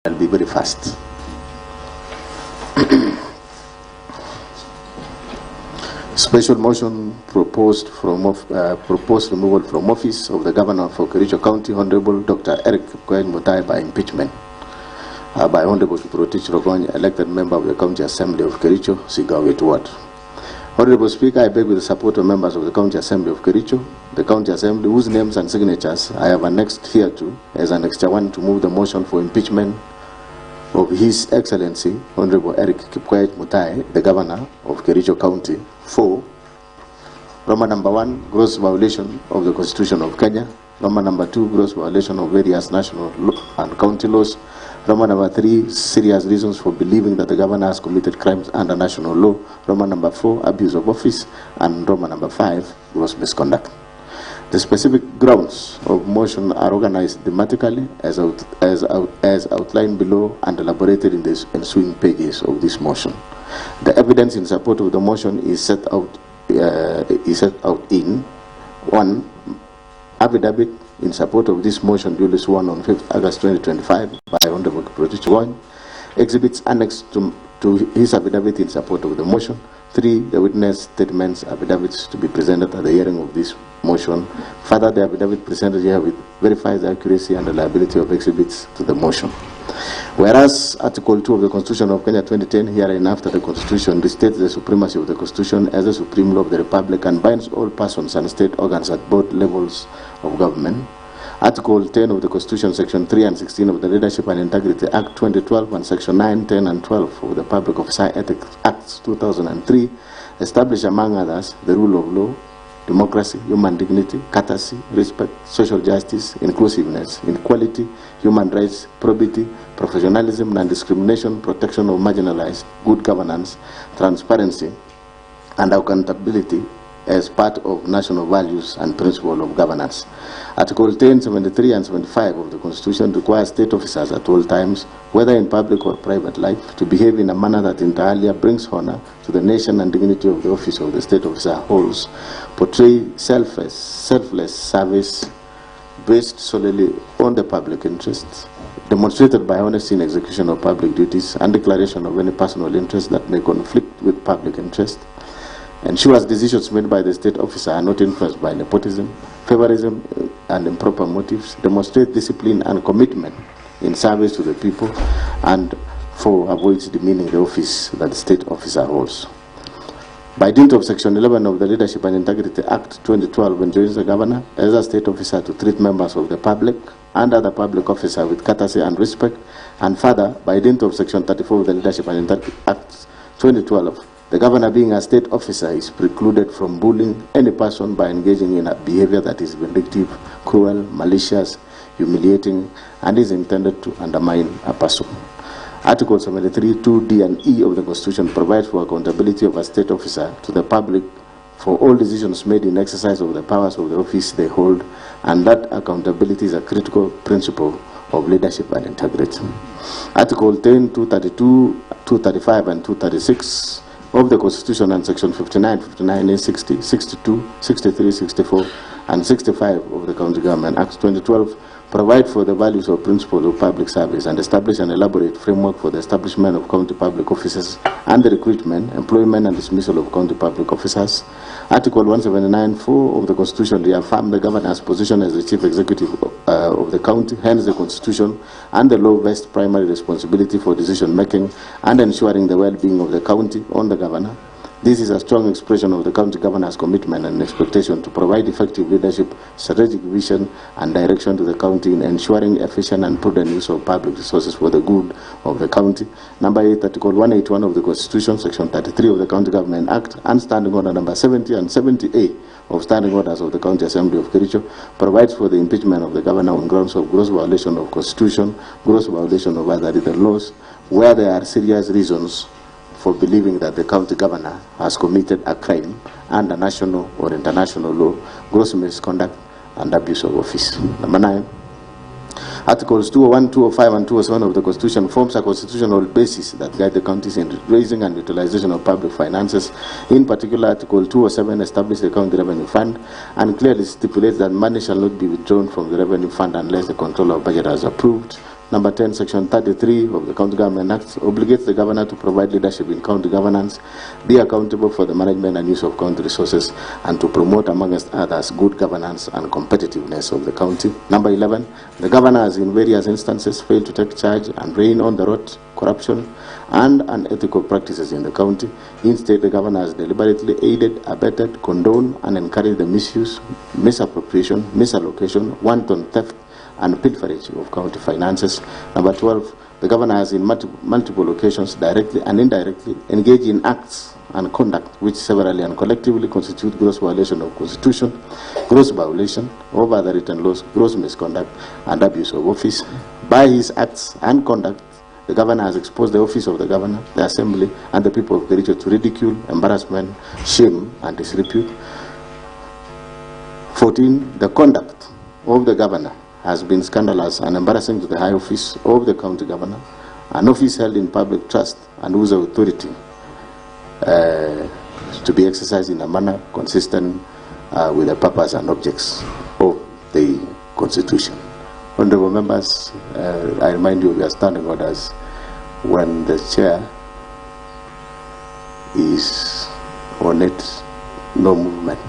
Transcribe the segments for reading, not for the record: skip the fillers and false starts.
I'll be very fast. Special motion proposed removal from office of the governor for Kericho County, Honorable Dr. Kericho Mutai, by impeachment by Honorable Kericho, elected member of the County Assembly of Kericho, Sigawit Ward. Honorable Speaker, I beg with the support of members of the County Assembly of Kericho, the County Assembly, whose names and signatures I have annexed here to, as Annexure 1, to move the motion for impeachment of His Excellency, Honorable Kericho Mutai, the Governor of Kericho County, for Roman number 1, gross violation of the Constitution of Kenya. Roman number 2, gross violation of various national and county laws. Roman number 3, serious reasons for believing that the governor has committed crimes under national law. Roman number 4, abuse of office. And Roman number 5, gross misconduct. The specific grounds of motion are organized thematically as outlined below and elaborated in the ensuing pages of this motion. The evidence in support of the motion is set out in 1. Affidavit in support of this motion duly sworn on 5th August 2025 by Honorable Kericho. Exhibits annexed to his affidavit in support of the motion. 3. The witness statements affidavits to be presented at the hearing of this motion. Further, the affidavit presented here verifies the accuracy and reliability of exhibits to the motion. Whereas Article 2 of the Constitution of Kenya 2010, hereinafter the Constitution, restates the supremacy of the Constitution as the supreme law of the Republic and binds all persons and state organs at both levels of government. Article 10 of the Constitution, Section 3 and 16 of the Leadership and Integrity Act 2012 and Section 9, 10 and 12 of the Public Officer Ethics Acts 2003 establish, among others, the rule of law, democracy, human dignity, courtesy, respect, social justice, inclusiveness, equality, human rights, probity, professionalism, non-discrimination, protection of marginalized, good governance, transparency, and accountability as part of national values and principle of governance. Article 10, 73 and 75 of the Constitution requires state officers at all times, whether in public or private life, to behave in a manner that inter alia brings honor to the nation and dignity of the office of the state officer holds, portray selfless service based solely on the public interests, demonstrated by honesty in execution of public duties and declaration of any personal interest that may conflict with public interest, ensures decisions made by the state officer are not influenced by nepotism, favorism, and improper motives, demonstrate discipline and commitment in service to the people, and 4, avoids demeaning the office that the state officer holds. By dint of Section 11 of the Leadership and Integrity Act 2012, enjoins the governor as a state officer to treat members of the public and other public officers with courtesy and respect, and further, by dint of Section 34 of the Leadership and Integrity Act 2012, the governor, being a state officer, is precluded from bullying any person by engaging in a behavior that is vindictive, cruel, malicious, humiliating, and is intended to undermine a person. Article 73, 2, D, and E of the Constitution provides for accountability of a state officer to the public for all decisions made in exercise of the powers of the office they hold, and that accountability is a critical principle of leadership and integrity. Article 10, 232, 235, and 236 of the Constitution and Section 59, 59A, 60, 62, 63, 64, and 65 of the County Government Act 2012 provide for the values or principles of public service and establish an elaborate framework for the establishment of county public officers and the recruitment, employment, and dismissal of county public officers. Article 179(4) of the Constitution reaffirms the governor's position as the chief executive of the county. Hence, the Constitution and the law vest primary responsibility for decision making and ensuring the well-being of the county on the governor. This is a strong expression of the county governor's commitment and expectation to provide effective leadership, strategic vision, and direction to the county in ensuring efficient and prudent use of public resources for the good of the county. Number 8, Article 181 of the Constitution, Section 33 of the County Government Act, and Standing Order Number 70 and 70A of Standing Orders of the County Assembly of Kericho provides for the impeachment of the governor on grounds of gross violation of Constitution, gross violation of other written laws, where there are serious reasons for believing that the county governor has committed a crime under national or international law, gross misconduct, and abuse of office. Number 9, Articles 201, 205, and 207 of the Constitution forms a constitutional basis that guide the counties in raising and utilization of public finances. In particular, Article 207 establishes the County Revenue Fund and clearly stipulates that money shall not be withdrawn from the Revenue Fund unless the Controller of Budget has approved. Number 10, Section 33 of the County Government Act obligates the governor to provide leadership in county governance, be accountable for the management and use of county resources, and to promote, amongst others, good governance and competitiveness of the county. Number 11, the governor has in various instances failed to take charge and rein on the rot, corruption, and unethical practices in the county. Instead, the governor has deliberately aided, abetted, condoned, and encouraged the misuse, misappropriation, misallocation, wanton theft, and pilferage of county finances. Number 12, the governor has in multiple occasions, directly and indirectly, engaged in acts and conduct which severally and collectively constitute gross violation of Constitution, gross violation of other written laws, gross misconduct, and abuse of office. By his acts and conduct, the governor has exposed the office of the governor, the assembly, and the people of Kericho to ridicule, embarrassment, shame, and disrepute. 14, the conduct of the governor has been scandalous and embarrassing to the high office of the county governor, an office held in public trust and whose authority to be exercised in a manner consistent with the purpose and objects of the Constitution. Honorable members, I remind you, we are standing orders when the chair is on it, no movement.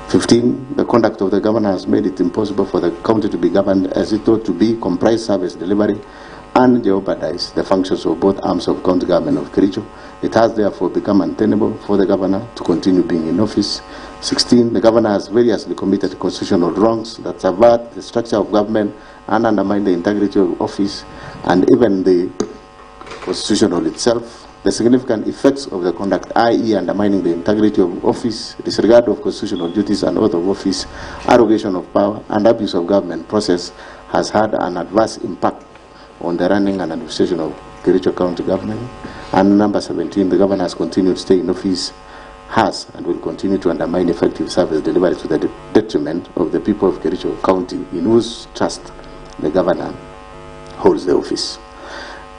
15, the conduct of the governor has made it impossible for the county to be governed as it ought to be, comprise service delivery, and jeopardize the functions of both arms of county government of Kericho. It has therefore become untenable for the governor to continue being in office. 16, the governor has variously committed constitutional wrongs that subvert the structure of government and undermine the integrity of office and even the constitutional itself. The significant effects of the conduct, i.e. undermining the integrity of office, disregard of constitutional duties and oath of office, arrogation of power, and abuse of government process, has had an adverse impact on the running and administration of Kericho County government. And number 17, the governor has continued to stay in office, has and will continue to undermine effective service delivery to the detriment of the people of Kericho County, in whose trust the governor holds the office.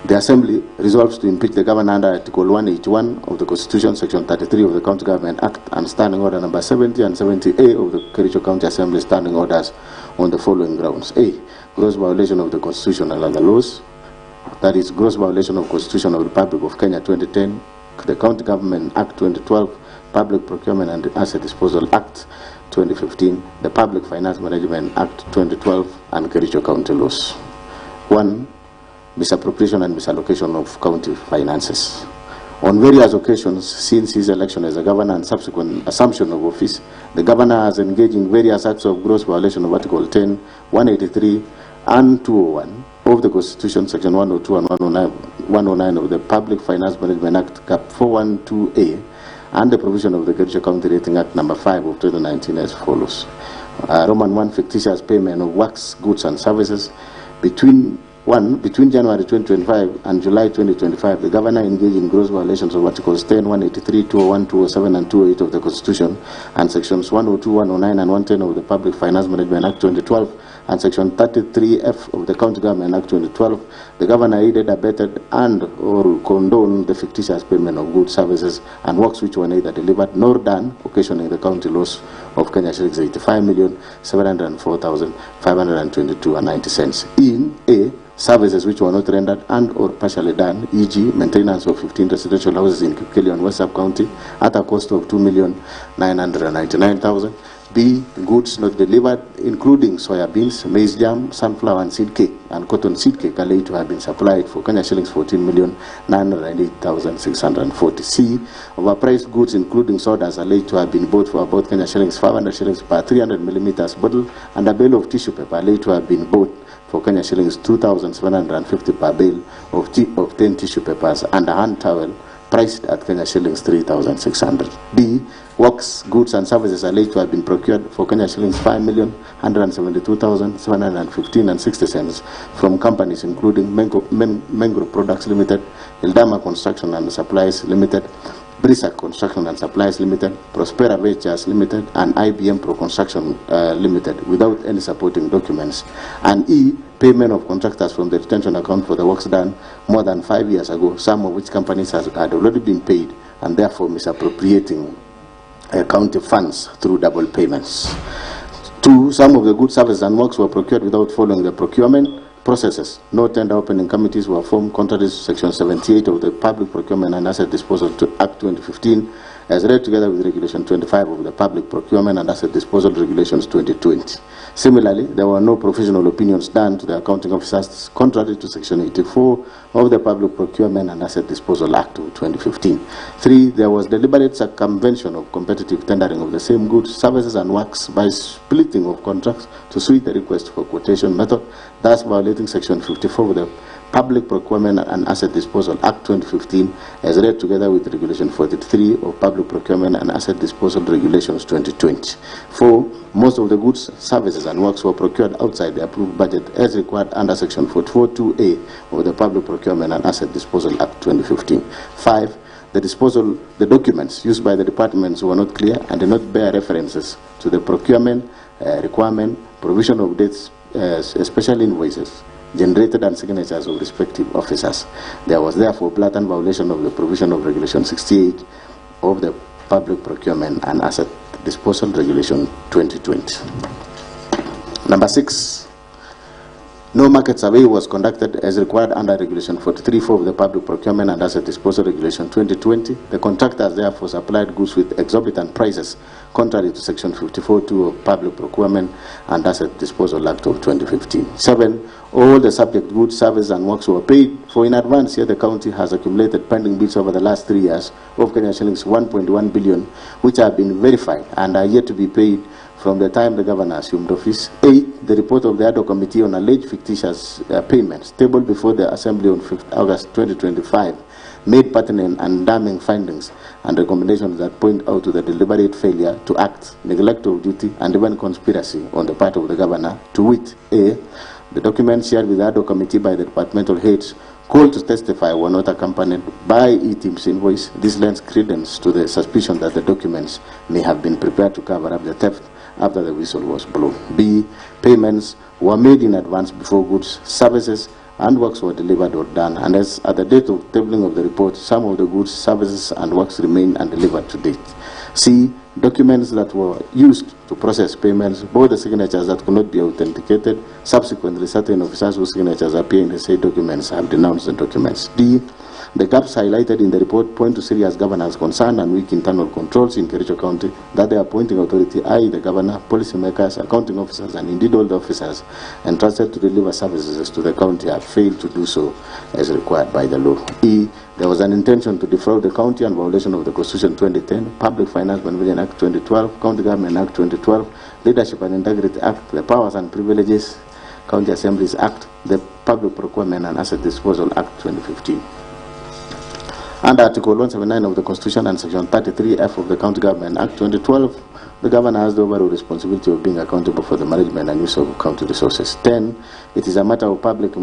The Assembly resolves to impeach the governor under Article 181 of the Constitution, Section 33 of the County Government Act, and Standing Order number 70 and 70A of the Kericho County Assembly Standing Orders on the following grounds. A, gross violation of the Constitution and other laws. That is, gross violation of Constitution of the Republic of Kenya 2010, the County Government Act 2012, Public Procurement and Asset Disposal Act 2015, the Public Finance Management Act 2012, and Kericho County laws. 1. Misappropriation and misallocation of county finances. On various occasions since his election as a governor and subsequent assumption of office, the governor has engaged in various acts of gross violation of Article 10, 183, and 201 of the Constitution, Section 102 and 109 of the Public Finance Management Act, Cap 412A, and the provision of the Kericho County Rating Act number 5 of 2019 as follows. Roman 1, fictitious payment of works, goods, and services. Between January 2025 and July 2025, the governor engaged in gross violations of Articles 10, 183, 201, 207, and 208 of the Constitution, and Sections 102, 109, and 110 of the Public Finance Management Act 2012, and Section 33F of the County Government Act 2012. The governor aided, abetted, and or condoned the fictitious payment of goods, services, and works which were neither delivered nor done, occasioning the county loss of Kenya shillings 85,704,522.90 in A, services which were not rendered and or partially done, e.g. maintenance of 15 residential houses in Kericho and WhatsApp County at a cost of 2,999,000. B, goods not delivered, including soya beans, maize jam, sunflower and seed cake, and cotton seed cake, alleged to have been supplied for Kenya shillings 14,908,640. C, overpriced goods, including sodas, alleged to have been bought for about Kenya shillings 500 shillings per 300 millimeters bottle, and a bale of tissue paper, alleged to have been bought for Kenya shillings 2,750 per bale of 10 tissue papers, and a hand towel priced at Kenya shillings 3,600. D, works, goods, and services alleged to have been procured for Kenya shillings 5,172,715.60 from companies including Mengro Products Limited, Ildama Construction and Supplies Limited, Brisa Construction and Supplies Limited, Prospera Ventures Limited, and IBM Pro Construction Limited, without any supporting documents. And E, payment of contractors from the retention account for the works done more than 5 years ago, some of which companies had already been paid, and therefore misappropriating county funds through double payments. 2, some of the goods, services, and works were procured without following the procurement, processes. No tender opening committees were formed contrary to Section 78 of the Public Procurement and Asset Disposal Act 2015, as read together with Regulation 25 of the Public Procurement and Asset Disposal Regulations 2020. Similarly, there were no professional opinions done to the accounting officers contrary to Section 84 of the Public Procurement and Asset Disposal Act of 2015. 3. There was deliberate circumvention of competitive tendering of the same goods, services, and works by splitting of contracts to suit the request for quotation method, thus violating Section 54 of the Public Procurement and Asset Disposal Act 2015, as read together with Regulation 43 of Public Procurement and Asset Disposal Regulations 2020. 4. Most of the goods, services, and works were procured outside the approved budget as required under Section 44(2)(a) of the Public Procurement and Asset Disposal Act 2015. 5. The documents used by the departments were not clear and did not bear references to the procurement requirement, provision of dates, especially invoices generated, and signatures of respective officers. There was therefore blatant violation of the provision of Regulation 68 of the Public Procurement and Asset Disposal Regulation 2020. Number 6. No market survey was conducted as required under Regulation 43(4) of the Public Procurement and Asset Disposal Regulation 2020. The contractors therefore supplied goods with exorbitant prices, contrary to Section 54(2) of Public Procurement and Asset Disposal Act of 2015. 7. All the subject goods, services, and works were paid for in advance, yet the county has accumulated pending bills over the last 3 years of Kenya shillings 1.1 billion, which have been verified and are yet to be paid from the time the governor assumed office. 8. The report of the ad hoc committee on alleged fictitious payments, tabled before the Assembly on 5th August 2025, made pertinent and damning findings and recommendations that point out to the deliberate failure to act, neglect of duty, and even conspiracy on the part of the governor, to wit: A. The documents shared with the ad hoc committee by the departmental heads called to testify were not accompanied by E-Team's invoice. This lends credence to the suspicion that the documents may have been prepared to cover up the theft after the whistle was blown. B. Payments were made in advance before goods, services, and works were delivered or done, and as at the date of tabling of the report, some of the goods, services, and works remain undelivered to date. C. Documents that were used to process payments bore the signatures that could not be authenticated. Subsequently, certain officers whose signatures appear in the said documents have denounced the documents. D. The gaps highlighted in the report point to serious governance concern and weak internal controls in Kericho County that the appointing authority, i.e. the governor, policymakers, accounting officers, and indeed all the officers entrusted to deliver services to the county have failed to do so as required by the law. E. There was an intention to defraud the county and violation of the Constitution 2010, Public Finance Management Act 2012, County Government Act 2012, Leadership and Integrity Act, the Powers and Privileges County Assemblies Act, the Public Procurement and Asset Disposal Act 2015. Under Article 179 of the Constitution and Section 33F of the County Government Act 2012, the governor has the overall responsibility of being accountable for the management and use of county resources. 10. It is a matter of public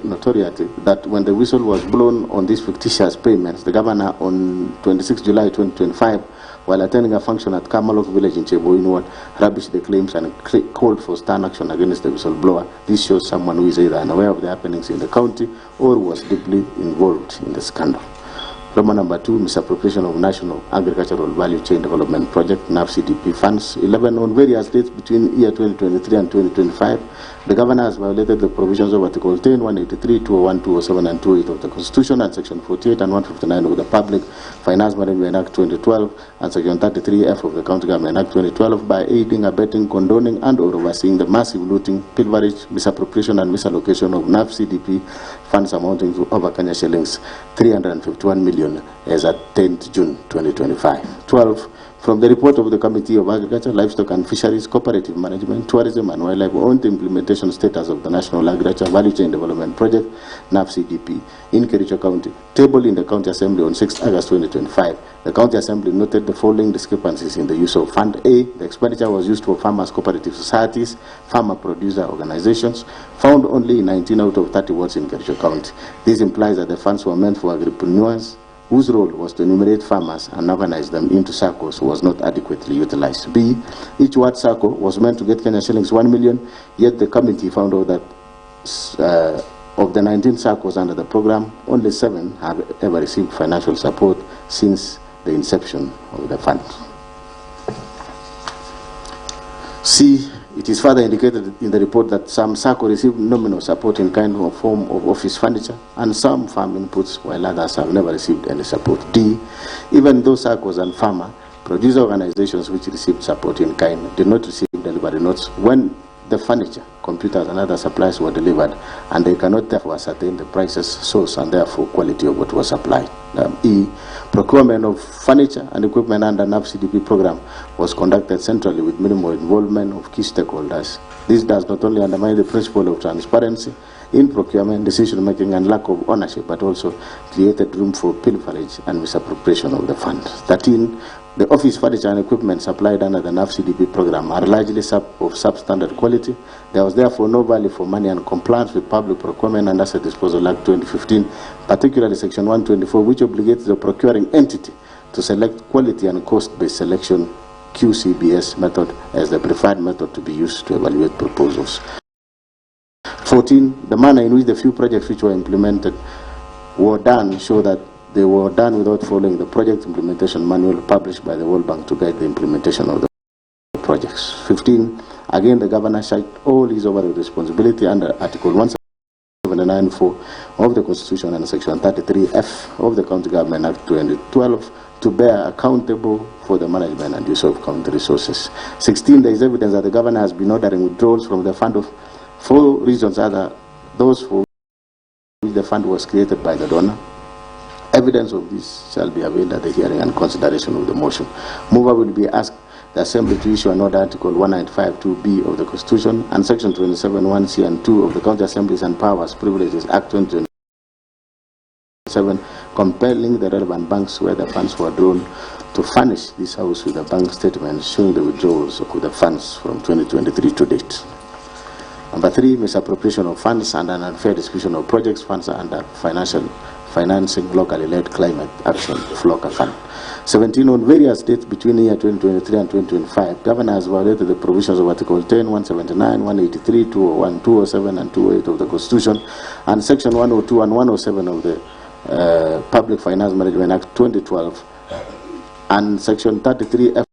notoriety that when the whistle was blown on these fictitious payments, the governor on 26 July 2025, while attending a function at Kamalok village in Cheboinward, rubbished the claims and called for stern action against the whistleblower. This shows someone who is either unaware of the happenings in the county or was deeply involved in the scandal. Roman number 2, misappropriation of National Agricultural Value Chain Development Project, NAV-CDP funds. 11. On various dates between year 2023 and 2025, the governor has violated the provisions of Article 10, 183, 201, 207, and 208 of the Constitution, and Section 48 and 159 of the Public Finance Management Act 2012, and Section 33F of the County Government Act 2012 by aiding, abetting, condoning, and or overseeing the massive looting, pilferage, misappropriation, and misallocation of NAV-CDP funds amounting to over Kenya shillings 351 million as at 10th June 2025. 12. From the report of the Committee of Agriculture, Livestock and Fisheries, Cooperative Management, Tourism and Wildlife on the implementation status of the National Agriculture Value Chain Development Project, NAV-CDP, in Kericho County, tabled in the County Assembly on 6 August 2025, the County Assembly noted the following discrepancies in the use of Fund A. The expenditure was used for farmers' cooperative societies, farmer producer organizations, found only in 19 out of 30 wards in Kericho County. This implies that the funds were meant for agripreneurs, whose role was to enumerate farmers and organize them into circles, was not adequately utilized. B. Each ward circle was meant to get Kenya shillings 1 million, yet the committee found out that of the 19 circles under the program, only 7 have ever received financial support since the inception of the fund. C. It is further indicated in the report that some SACCO received nominal support in kind of form of office furniture and some farm inputs, while others have never received any support. D, even though SACCOs and farmer producer organizations which received support in kind did not receive delivery notes when the furniture, computers and other supplies were delivered, and they cannot therefore ascertain the prices, source and therefore quality of what was supplied. E, procurement of furniture and equipment under NAF-CDP program was conducted centrally with minimal involvement of key stakeholders. This does not only undermine the principle of transparency in procurement, decision making and lack of ownership, but also created room for pilferage and misappropriation of the funds. 13, the office furniture and equipment supplied under the NAF-CDP program are largely of substandard quality. There was therefore no value for money and compliance with Public Procurement and Asset Disposal Act 2015, particularly Section 124, which obligates the procuring entity to select quality and cost-based selection QCBS method as the preferred method to be used to evaluate proposals. 14, the manner in which the few projects which were implemented were done show that they were done without following the project implementation manual published by the World Bank to guide the implementation of the projects. 15, again the governor shirked all his overall responsibility under Article 179(4) of the Constitution and Section 33(f) of the County Government Act 2012 to bear accountable for the management and use of county resources. 16, there is evidence that the governor has been ordering withdrawals from the fund for reasons other those for which the fund was created by the donor. Evidence of this shall be availed at the hearing and consideration of the motion. Mover will be asked the Assembly to issue an order, Article 195(2)(b) of the Constitution and Section 27(1)(c) and 2 of the County Assemblies and Powers Privileges Act 2027, compelling the relevant banks where the funds were drawn to furnish this House with a bank statement showing the withdrawals of the funds from 2023 to date. Number 3, misappropriation of funds and an unfair distribution of projects funds under financing locally led climate action FLOCA fund. 17, on various dates between the year 2023 and 2025, Governor has violated the provisions of Article 10, 179, 183, 201, 207 and 208 of the Constitution and Section 102 and 107 of the Public Finance Management Act 2012 and Section 33(f)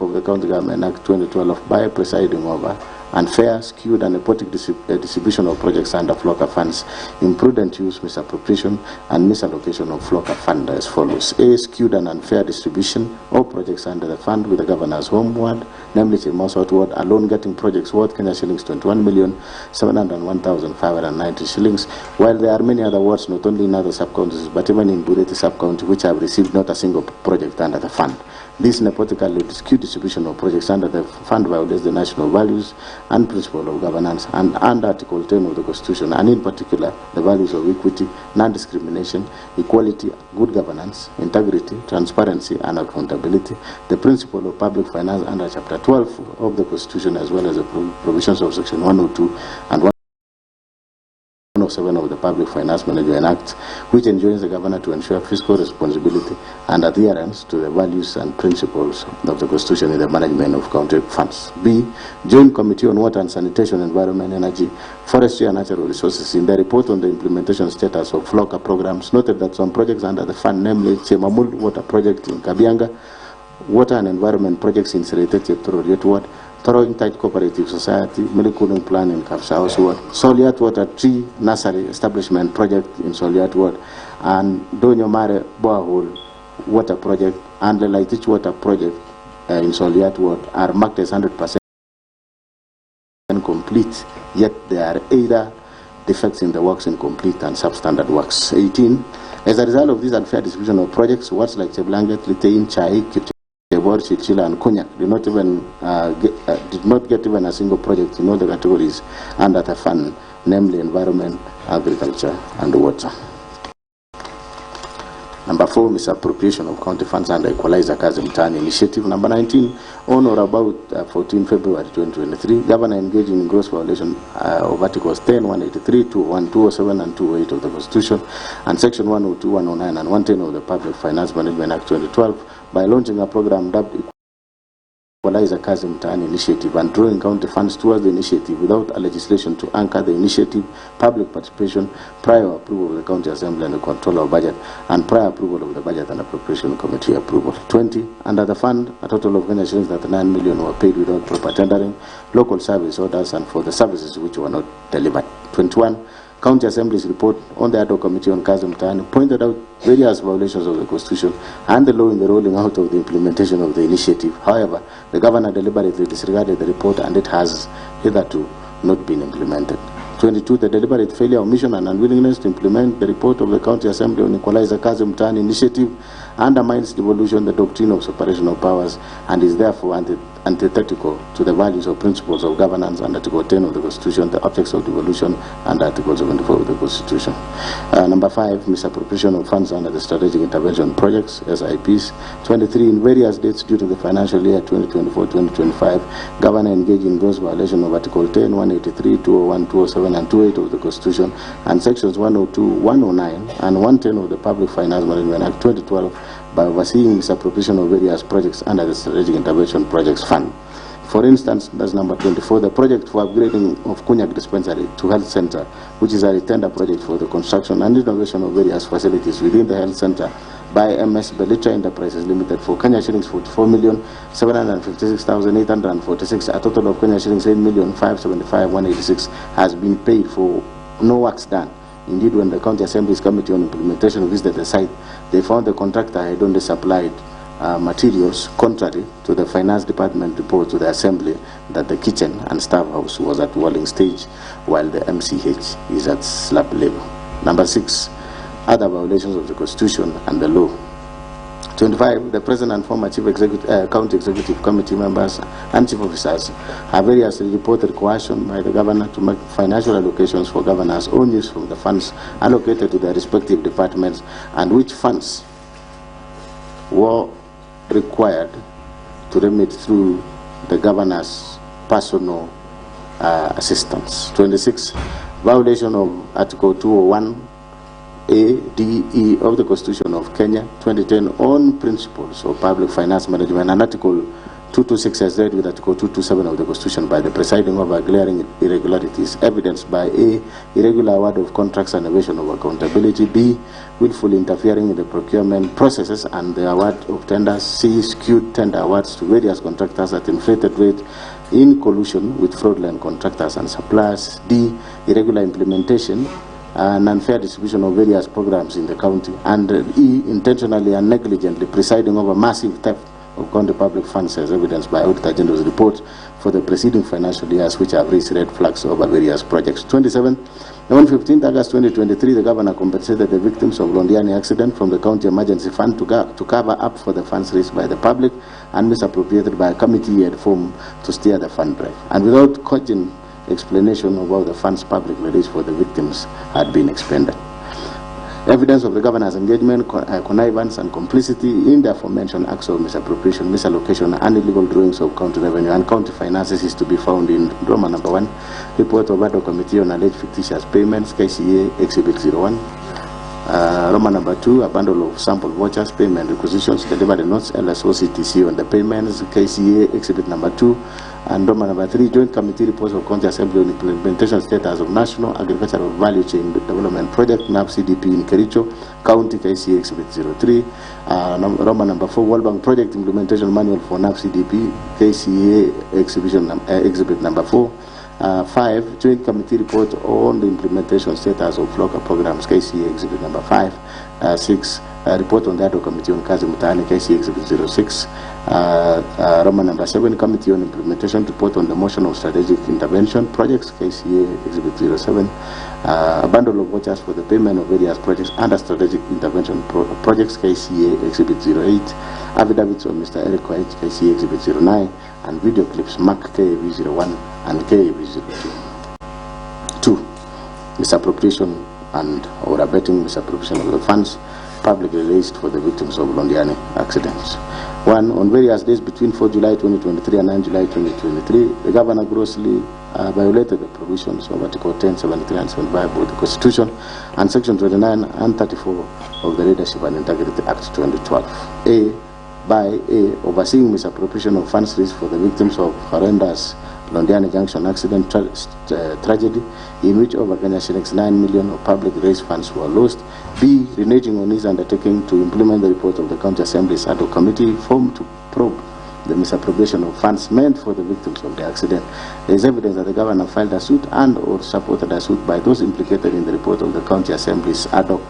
of the County Government Act 2012 by presiding over unfair, skewed and nepotic distribution of projects under FLOCA funds, imprudent use, misappropriation and misallocation of FLOCA fund as follows. A, skewed and unfair distribution of projects under the fund with the governor's home ward, namely Chilmau South Ward, alone getting projects worth Kenya shillings 21,701,590 shillings, while there are many other wards not only in other sub-counties but even in Bureti sub-county which have received not a single project under the fund. This nepotically skewed distribution of projects under the fund violates the national values and principle of governance and under Article 10 of the Constitution, and in particular the values of equity, non-discrimination, equality, good governance, integrity, transparency and accountability, the principle of public finance under Chapter 12 of the Constitution, as well as the provisions of Section 102 and 107 of the Public Finance Management Act, which enjoins the governor to ensure fiscal responsibility and adherence to the values and principles of the Constitution in the management of county funds. B, Joint Committee on Water and Sanitation, Environment, Energy, Forestry and Natural Resources, in the report on the implementation status of FLOCA programs, noted that some projects under the fund, namely Chemamul Water Project in Kabianga, Water and Environment Projects in Seretete Tororiet Ward, Toroing Tight Cooperative Society, Milikuling Plan in Kapsaos Ward, Soliat Water Tree Nursery Establishment Project in Soliat Ward, and Donyomare Borehole Water Project and the Laitich Water Project in Soliat Ward are marked as 100% complete, yet there are either defects in the works, incomplete and substandard works. 18. As a result of this unfair distribution of projects, wards like Cheblanget, Litein, Chai, Chichila and Konyak did not get even a single project in all the categories under the fund, namely environment, agriculture and water. Number 4, misappropriation of county funds under Equalizer Kazi Mtaani Initiative. Number 19, on or about 14 February 2023, Governor engaged in gross violation of Articles 10, 183, 201, 207 and 208 of the Constitution and Section 102, 109 and 110 of the Public Finance Management Act 2012 by launching a program dubbed Equalizer Kazi Mtaani initiative and drawing county funds towards the initiative without a legislation to anchor the initiative, public participation, prior approval of the county assembly and the controller of budget, and prior approval of the budget and appropriation committee approval. 20. Under the fund, a total of Kenya shillings 39 million were paid without proper tendering, local service orders, and for the services which were not delivered. 21. County Assembly's report on the ad hoc committee on Kazi Mtaani pointed out various violations of the Constitution and the law in the rolling out of the implementation of the initiative. However, the governor deliberately disregarded the report and it has hitherto not been implemented. 22. The deliberate failure, omission, and unwillingness to implement the report of the County Assembly on Equalizer Kazi Mtaani initiative undermines devolution, the doctrine of separation of powers, and is therefore antithetical to the values or principles of governance under Article 10 of the Constitution, the objects of devolution, and Article 74 of the Constitution. Number 5, misappropriation of funds under the Strategic Intervention Projects, SIPs. 23, in various dates during the financial year 2024-2025, Governor engaged in gross violation of Article 10, 183, 201, 207, and 28 of the Constitution, and Sections 102, 109, and 110 of the Public Finance Management Act 2012 by overseeing misappropriation of various projects under the Strategic Intervention Projects Fund. For instance, that's number 24, the project for upgrading of Kunyak Dispensary to Health Center, which is a tender project for the construction and renovation of various facilities within the health center by MS Belitra Enterprises Limited for Kenya shillings 44,756,846, a total of Kenya shillings 8,575,186 has been paid for no works done. Indeed, when the County Assembly's Committee on Implementation visited the site, they found the contractor had only supplied materials, contrary to the Finance Department report to the Assembly that the kitchen and staff house was at walling stage while the MCH is at slab level. Number 6, other violations of the Constitution and the law. 25, the President and former Chief County Executive Committee members and Chief Officers have variously reported coercion by the Governor to make financial allocations for Governor's own use from the funds allocated to their respective departments, and which funds were required to remit through the Governor's personal assistance. 26, violation of Article 201 A, D, E of the Constitution of Kenya 2010 on principles of public finance management, and Article 226 as read with Article 227 of the Constitution by the presiding over glaring irregularities evidenced by A, irregular award of contracts and evasion of accountability, B, willfully interfering in the procurement processes and the award of tenders, C, skewed tender awards to various contractors at inflated rate in collusion with fraudulent contractors and suppliers, D, irregular implementation and unfair distribution of various programs in the county, and E, intentionally and negligently presiding over massive theft of county public funds as evidenced by Auditor General's report for the preceding financial years, which have raised red flags over various projects. 27, on 15th August 2023, the Governor compensated the victims of Londiani accident from the County Emergency Fund to cover up for the funds raised by the public and misappropriated by a committee he had formed to steer the fund drive, and without cogent explanation of how the funds publicly raised for the victims had been expended. Evidence of the Governor's engagement, connivance, and complicity in the aforementioned acts of misappropriation, misallocation, and illegal drawings of county revenue and county finances is to be found in Roman number 1, report of ad hoc committee on alleged fictitious payments, KCA Exhibit 01. Roman number 2, a bundle of sample vouchers, payment requisitions, delivery notes, LSOCTC on the payments, KCA Exhibit number 2. And Roman number 3, joint committee reports of County Assembly on implementation status of National Agricultural Value Chain Development Project, NAP-CDP in Kericho County, KCA Exhibit 03. Roman number 4, World Bank Project Implementation Manual for NAP-CDP, KCA Exhibit number 4. 5, joint committee report on the implementation status of FLOCA programs, KCA Exhibit number 5. 6, report on the ad hoc committee on Kazi Mtaani, KCA Exhibit 06. Roman number 7, committee on implementation report on the motion of strategic intervention projects, KCA Exhibit 07. A bundle of vouchers for the payment of various projects under strategic intervention projects, KCA Exhibit 08. Affidavits of Mr. Kericho H, KCA Exhibit 09, and video clips marked KAV 01 and KAV 02. 2, misappropriation and or abetting misappropriation of the funds publicly raised for the victims of Londiani accidents. 1, on various days between 4 July 2023 and 9 July 2023, the Governor grossly violated the provisions of Article 10, 73 and 75 of the Constitution and Section 29 and 34 of the Leadership and Integrity Act 2012. A, by A. Overseeing misappropriation of funds raised for the victims of horrendous Londiani Junction accident tragedy, in which over Kenya shillings 9 million of public raised funds were lost. B. Reneging on his undertaking to implement the report of the County Assembly's ad hoc committee formed to probe the misappropriation of funds meant for the victims of the accident. There is evidence that the governor filed a suit and or supported a suit by those implicated in the report of the County Assembly's ad hoc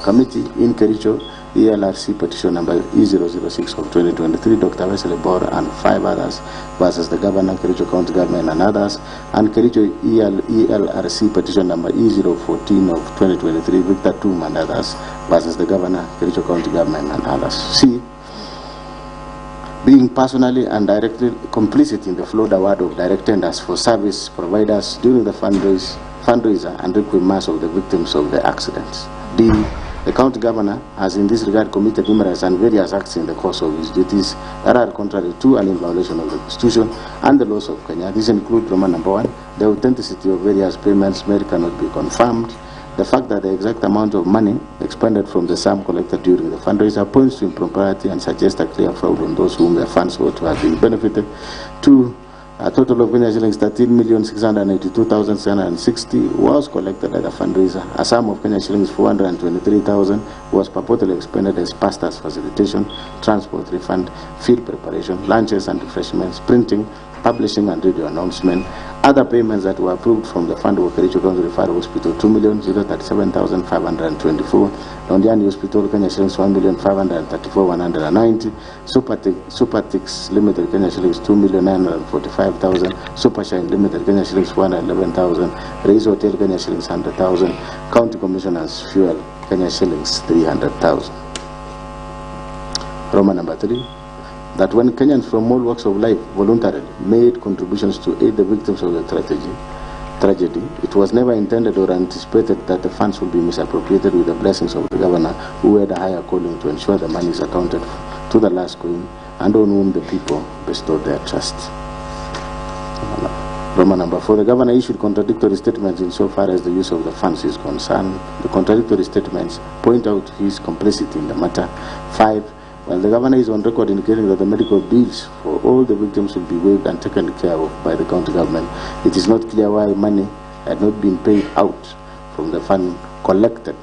committee in Kericho, ELRC petition number E006 of 2023, Dr. Wesley Bor and 5 others, versus the governor, Kericho County Government and others, and Kericho ELRC petition number E014 of 2023, Victor Tum and others, versus the governor, Kericho County Government and others. C. Being personally and directly complicit in the flawed award of direct tenders for service providers during the fundraiser and requiem mass of the victims of the accidents. D. The county governor has in this regard committed numerous and various acts in the course of his duties that are contrary to and in violation of the Constitution and the laws of Kenya. These include Roman number 1, the authenticity of various payments made cannot be confirmed. The fact that the exact amount of money expended from the sum collected during the fundraiser points to impropriety and suggests a clear fraud on those whom the funds ought to have been benefited. 2. A total of Kenya shillings 13,682,760 was collected at the fundraiser. A sum of Kenya shillings 423,000 was purportedly expended as pastors' facilitation, transport refund, field preparation, lunches and refreshments, printing, publishing and radio announcement. Other payments that were approved from the fund were Kericho County Referral Hospital 2,037,524, Londiani Hospital Kenya shillings 1,534,190, Supertix Limited Kenya shillings 2,945,000, Supershine Limited Kenya shillings 411,000, Raise Hotel Kenya shillings 100,000, County Commissioners Fuel Kenya shillings 300,000. Roman number 3. That when Kenyans from all walks of life voluntarily made contributions to aid the victims of the tragedy, it was never intended or anticipated that the funds would be misappropriated with the blessings of the governor, who had a higher calling to ensure the money is accounted to the last coin and on whom the people bestowed their trust. Roman number 4. The governor issued contradictory statements insofar as the use of the funds is concerned. The contradictory statements point out his complicity in the matter. 5. While the governor is on record indicating that the medical bills for all the victims will be waived and taken care of by the county government, it is not clear why money had not been paid out from the fund collected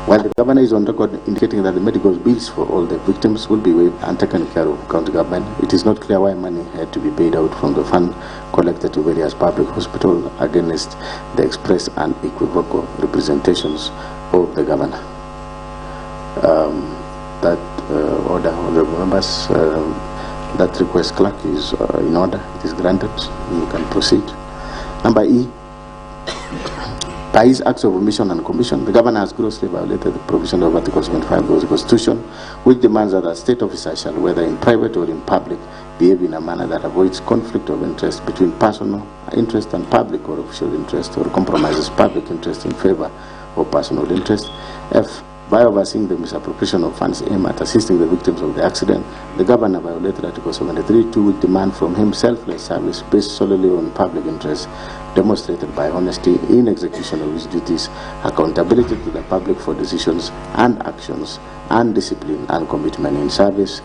while the governor is on record indicating that the medical bills for all the victims will be waived and taken care of by the county government, it is not clear why money had to be paid out from the fund collected to various public hospitals against the express and equivocal representations of the governor. Honorable members, that request, clerk, is in order. It is granted. You can proceed. Number E. By his acts of omission and commission, the governor has grossly violated the provision of Article 75 of the Constitution, which demands that a state officer shall, whether in private or in public, behave in a manner that avoids conflict of interest between personal interest and public or official interest, or compromises public interest in favor of personal interest. F. By overseeing the misappropriation of funds aimed at assisting the victims of the accident, the governor violated Article 73(2), which demand from him selfless service based solely on public interest, demonstrated by honesty in execution of his duties, accountability to the public for decisions and actions, and discipline and commitment in service.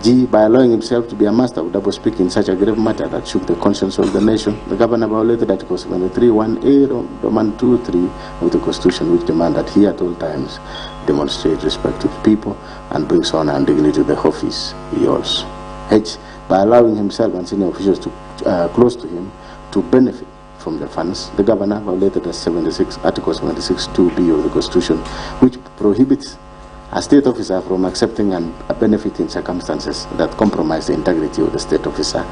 G. By allowing himself to be a master of double-speak in such a grave matter that shook the conscience of the nation, the governor violated Article 73(1)(a), Roman 2(3) of the Constitution, which demand that he at all times demonstrate respect to the people and brings honor and dignity to the office he holds. H. By allowing himself and senior officials to close to him to benefit from the funds, the governor violated Article 76(2)(b) of the Constitution, which prohibits a state officer from accepting a benefit in circumstances that compromise the integrity of the state officer.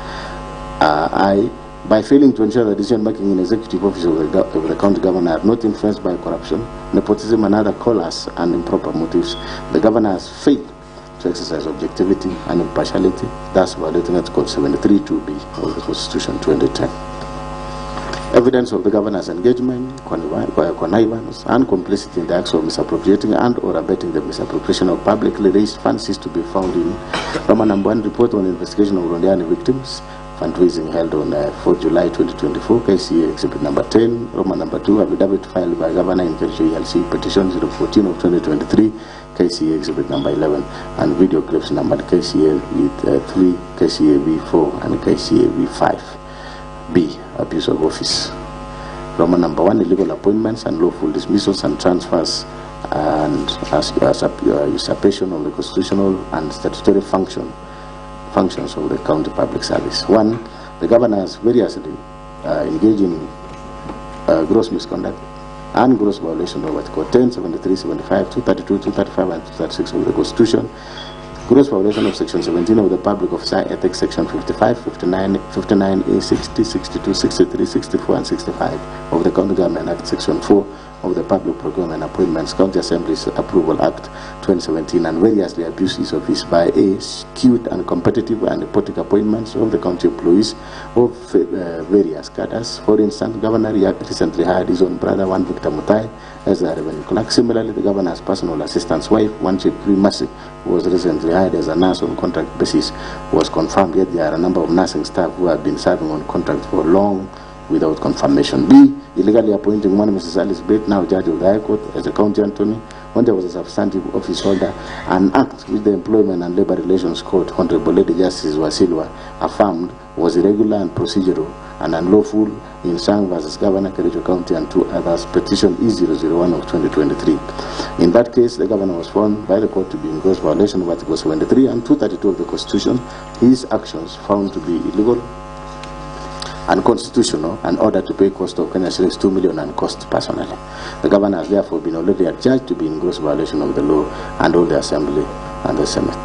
I. By failing to ensure that decision-making in executive office of the county governor are not influenced by corruption, nepotism and other callous and improper motives, the governor has failed to exercise objectivity and impartiality, thus violating Article 73(2)(b) of the Constitution 2010. Evidence of the governor's engagement, connivance, and complicity in the acts of misappropriating and or abetting the misappropriation of publicly raised funds is to be found in Roman number 1, Report on Investigation of Londiani Victims, fundraising held on 4 July 2024, KCA Exhibit number 10, Roman number 2, affidavit filed by Governor in Kericho ELC, petition 014 of 2023, KCA Exhibit number 11, and video clips numbered KCA with 3, KCA V4, and KCA V5. B. Abuse of office. Roman number 1, illegal appointments and lawful dismissals and transfers, and usurpation of the constitutional and statutory functions of the county public service. 1. The governor has variously engaged in gross misconduct and gross violation of Article 10, 73, 75, 232, 235, and 236 of the Constitution. Gross violation of Section 17 of the Public Officer Ethics, Section 55, 59, 59A, 60, 62, 63, 64, and 65 of the County Government Act, Section 4 of the Public Procurement Appointments, County Assembly's Approval Act 2017, and variously abuses of his by A, skewed and competitive and nepotic appointments of the county employees of various cadres. For instance, Governor recently hired his own brother, one Victor Mutai, as a revenue clerk. Similarly, the governor's personal assistant's wife, one Chief Mercy, who was recently hired as a nurse on contract basis, was confirmed, yet there are a number of nursing staff who have been serving on contract for long without confirmation. B. Illegally appointing one Mrs. Alice Bate, now judge of the High Court, as a county attorney when there was a substantive office holder, an act which the Employment and Labor Relations Court, Honorable Lady Justice Wasilwa, affirmed was irregular and procedural and unlawful in Sang versus Governor, Kericho County, and 2 others, petition E001 of 2023. In that case, the governor was found by the court to be in gross violation of Article 73 and 232 of the Constitution. His actions found to be illegal, unconstitutional, and ordered to pay cost of Kenya shillings 2 million and cost personally. The governor has therefore been already adjudged to be in gross violation of the law and all the Assembly and the Senate.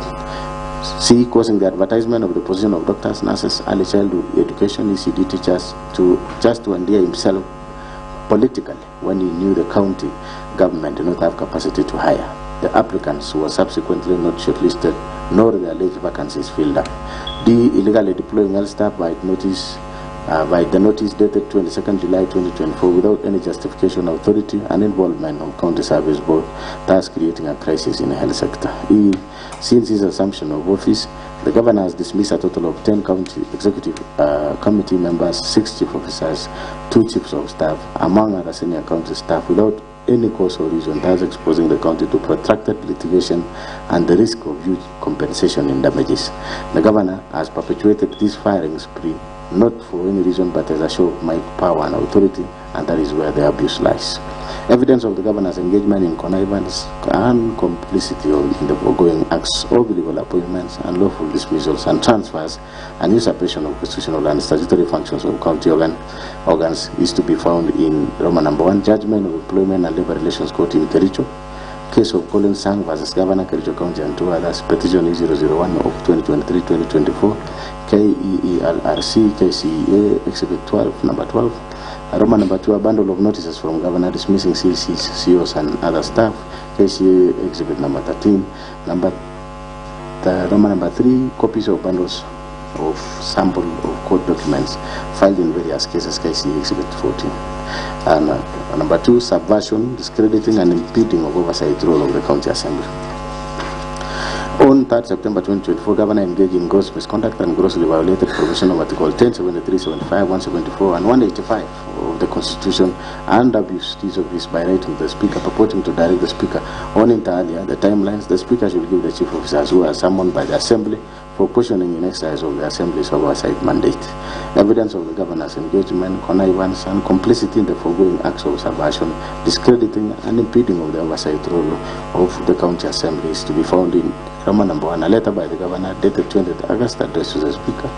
C. Causing the advertisement of the position of doctors, nurses, early childhood education, ECD teachers just to endear himself politically when he knew the county government did not have capacity to hire. The applicants were subsequently not shortlisted, nor the alleged vacancies filled up. D. Illegally deploying health staff by the notice dated 22nd July 2024 without any justification, authority, and involvement of County Service Board, thus creating a crisis in the health sector. E. Since his assumption of office, the governor has dismissed a total of 10 county executive committee members, 6 chief officers, 2 chiefs of staff, among other senior county staff, without any cause or reason, thus exposing the county to protracted litigation and the risk of huge compensation in damages. The governor has perpetuated this firing spree not for any reason but as a show of might, power, and authority, and that is where the abuse lies. Evidence of the governor's engagement in connivance and complicity in the foregoing acts of illegal appointments, unlawful dismissals and transfers, and usurpation of constitutional and statutory functions of county organs is to be found in Roman number 1, Judgment of Employment and Labor Relations Court in Kericho, case of Colin Sang versus Governor, Kericho County, and 2 others, petition E001 of 2023-2024, KEELRC, KCEA, Exhibit 12, number 12. Roman number 2, a bundle of notices from Governor dismissing CCs, CEOs, and other staff, KCA Exhibit number 13. Roman number 3, copies of bundles of sample of court documents filed in various cases, KCA Exhibit 14. And number 2, subversion, discrediting, and impeding of oversight role of the County Assembly. On 3rd September 2024, Governor engaged in gross misconduct and grossly violated provision of Article 10, 73, 75, 174, and 185 of the Constitution, and abused his office by writing to the Speaker, purporting to direct the Speaker on inter alia the timelines the Speaker should give the chief officers who are summoned by the Assembly for questioning in exercise of the Assembly's oversight mandate. Evidence of the Governor's engagement, connivance, and complicity in the foregoing acts of subversion, discrediting, and impeding of the oversight role of the County Assembly is to be found in Roman number 1, a letter by the Governor dated 20th August addressed to the Speaker,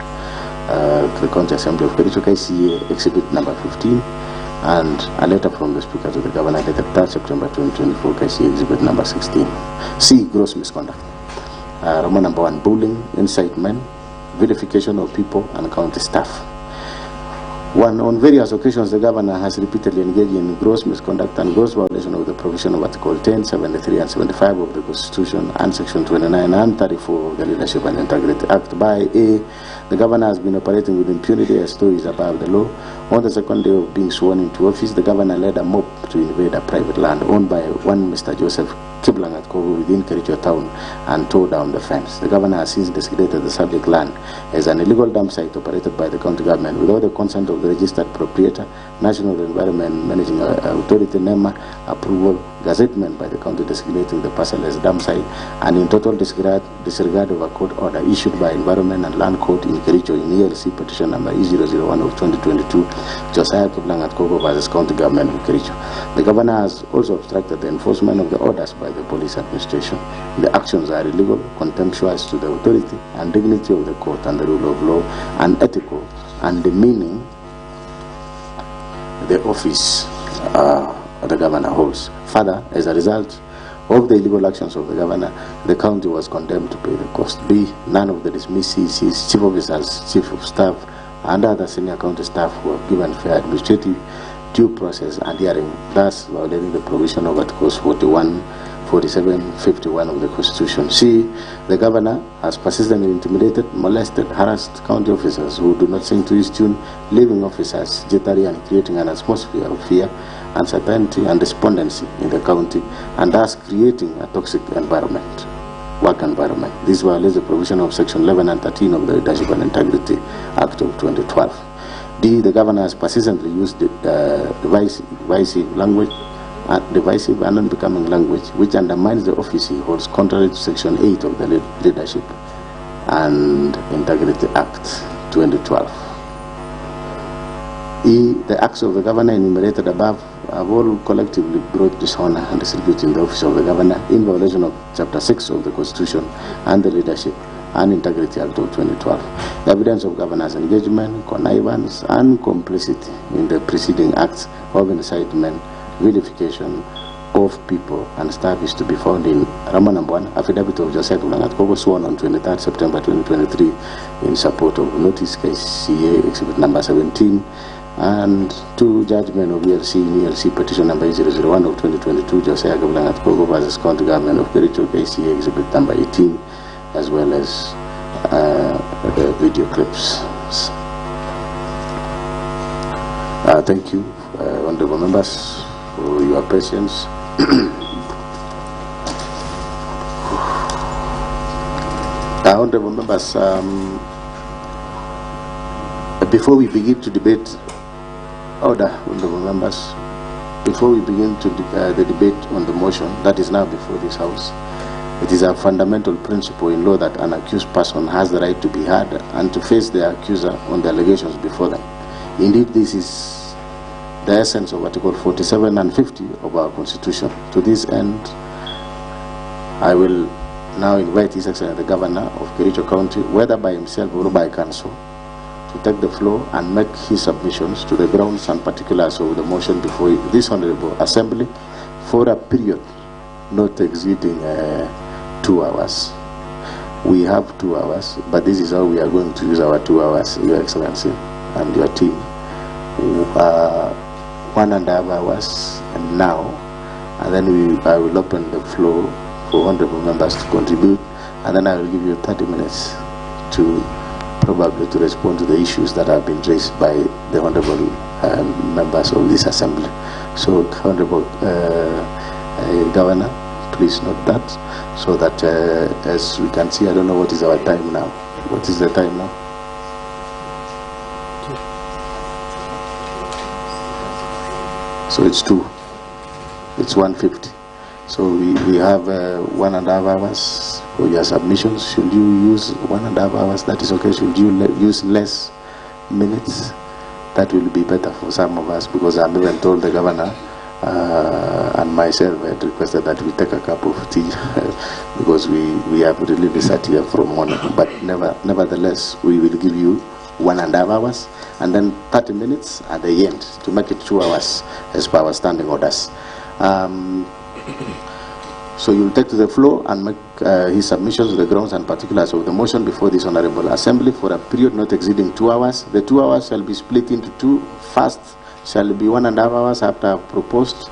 to the County Assembly of Kericho, KCA Exhibit number 15, and a letter from the Speaker to the Governor dated 3rd September 2024, KCA Exhibit number 16. C. Gross misconduct. Roman number 1, bullying, incitement, vilification of people and county staff. 1. On various occasions, the Governor has repeatedly engaged in gross misconduct and gross violation of the provision of Article 10, 73, and 75 of the Constitution, and Section 29 and 34 of the Leadership and Integrity Act. By A, the Governor has been operating with impunity as though he is above the law. On the second day of being sworn into office, the Governor led a mob to invade a private land owned by one Mr. Joseph Kiblangat Kogo within Kericho town and tore down the fence. The governor has since designated the subject land as an illegal dump site operated by the county government without the consent of the registered proprietor, National Environment Managing Authority NEMA approval, gazettement by the county designating the parcel as dump site, and in total disregard of a court order issued by Environment and Land Court in Kericho in ELC petition number E001 of 2022, Josiah Kiblangat Kogo versus County Government of Kericho. The governor has also obstructed the enforcement of the orders by the police administration. The actions are illegal, contemptuous to the authority and dignity of the court and the rule of law, unethical, and demeaning the office the governor holds. Further, as a result of the illegal actions of the governor, the county was condemned to pay the cost. B. None of the dismissed CECs, chief officers, chief of staff, and other senior county staff were given fair administrative due process and hearing, thus violating the provision of Articles 41, 47, 51 of the Constitution. C. The governor has persistently intimidated, molested, harassed county officers who do not sing to his tune, leaving officers jittery and creating an atmosphere of fear, uncertainty, and despondency in the county, and thus creating a toxic environment, work environment. This violates the provision of Section 11 and 13 of the Leadership and Integrity Act of 2012. D. The governor has persistently used divisive language, divisive and unbecoming language, which undermines the office he holds, contrary to Section 8 of the Leadership and Integrity Act 2012. E. The acts of the governor enumerated above have all collectively brought dishonor and disrepute in the office of the governor in violation of Chapter 6 of the Constitution and the Leadership and Integrity Act of 2012. The evidence of governor's engagement, connivance, and complicity in the preceding acts of incitement, vilification of people and staff is to be found in Ramanambuan, affidavit of Joseph Kiblangat Kogo, sworn on 23rd September 2023 in support of notice KCA exhibit number 17, and to judgment of ELC in ELC petition number 001 of 2022, Josiah Kiblangat Kogo versus County Government of Kericho KCA exhibit number 18, as well as the video clips. Thank you, honorable members, for your patience. Honorable members, before we begin to debate, honorable members, before we begin to the debate on the motion that is now before this House, it is a fundamental principle in law that an accused person has the right to be heard and to face the accuser on the allegations before them. Indeed, this is the essence of Article 47 and 50 of our Constitution. To this end, I will now invite His Excellency the Governor of Kericho County, whether by himself or by council, to take the floor and make his submissions to the grounds and particulars of the motion before this Honorable Assembly for a period not exceeding 2 hours. We have 2 hours, but this is how we are going to use our 2 hours, Your Excellency and your team. 1.5 hours and now, and then I will open the floor for honorable members to contribute, and then I will give you 30 minutes to probably to respond to the issues that have been raised by the honorable members of this assembly. So, Honorable Governor, please note that, so that as we can see, I don't know what is our time now. What is the time now? So it's 1:50. So we have 1.5 hours for your submissions. Should you use 1.5 hours, that is okay. Should you use less minutes, that will be better for some of us, because I'm even told the governor and myself had requested that we take a cup of tea because we have really sat here from morning. But nevertheless, we will give you 1.5 hours and then 30 minutes at the end to make it 2 hours as per our standing orders. So you will take to the floor and make his submissions to the grounds and particulars of the motion before this Honorable Assembly for a period not exceeding 2 hours. The 2 hours shall be split into two. First shall be 1.5 hours after I've proposed,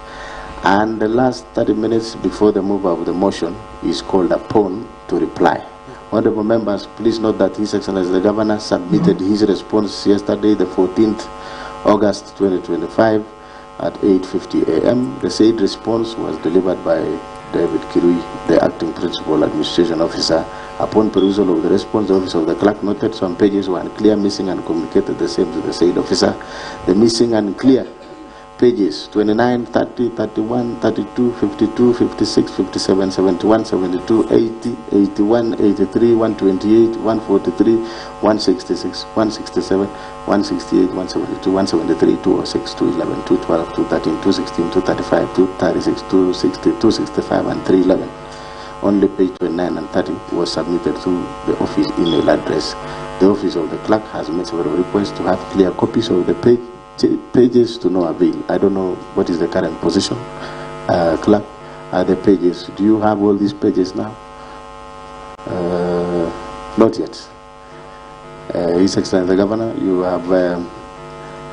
and the last 30 minutes before the move of the motion is called upon to reply. Honorable members, please note that His Excellency the Governor submitted his response yesterday, the 14th August 2025, at 8:50 a.m. The said response was delivered by David Kirui, the acting principal administration officer. Upon perusal of the response, the office of the clerk noted some pages were unclear, missing, and communicated the same to the said officer. The missing and clear pages 29, 30, 31, 32, 52, 56, 57, 71, 72, 80, 81, 83, 128, 143, 166, 167, 168, 172, 173, 206, 211, 212, 213, 216, 235, 236, 260, 265, and 311. Only page 29 and 30 was submitted through the office email address. The office of the clerk has made several requests to have clear copies of the pages to no avail. I don't know what is the current position. Clerk, are the pages, do you have all these pages now? Not yet. His Excellency the Governor, you have,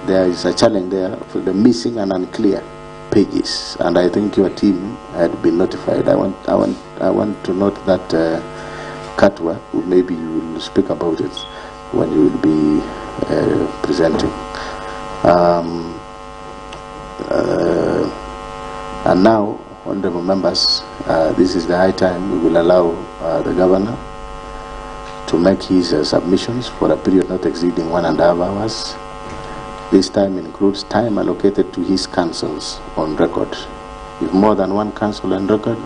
there is a challenge there for the missing and unclear pages, and I think your team had been notified. I want to note that Katwa, maybe you will speak about it when you will be presenting. And now, honorable members, this is the high time we will allow the governor to make his submissions for a period not exceeding 1.5 hours. This time includes time allocated to his councils on record. If more than one council on record,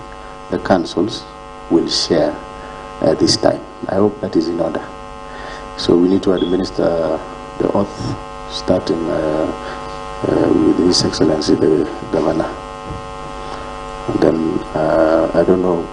the councils will share this time. I hope that is in order. So we need to administer the oath, starting with His Excellency the Governor. And then I don't know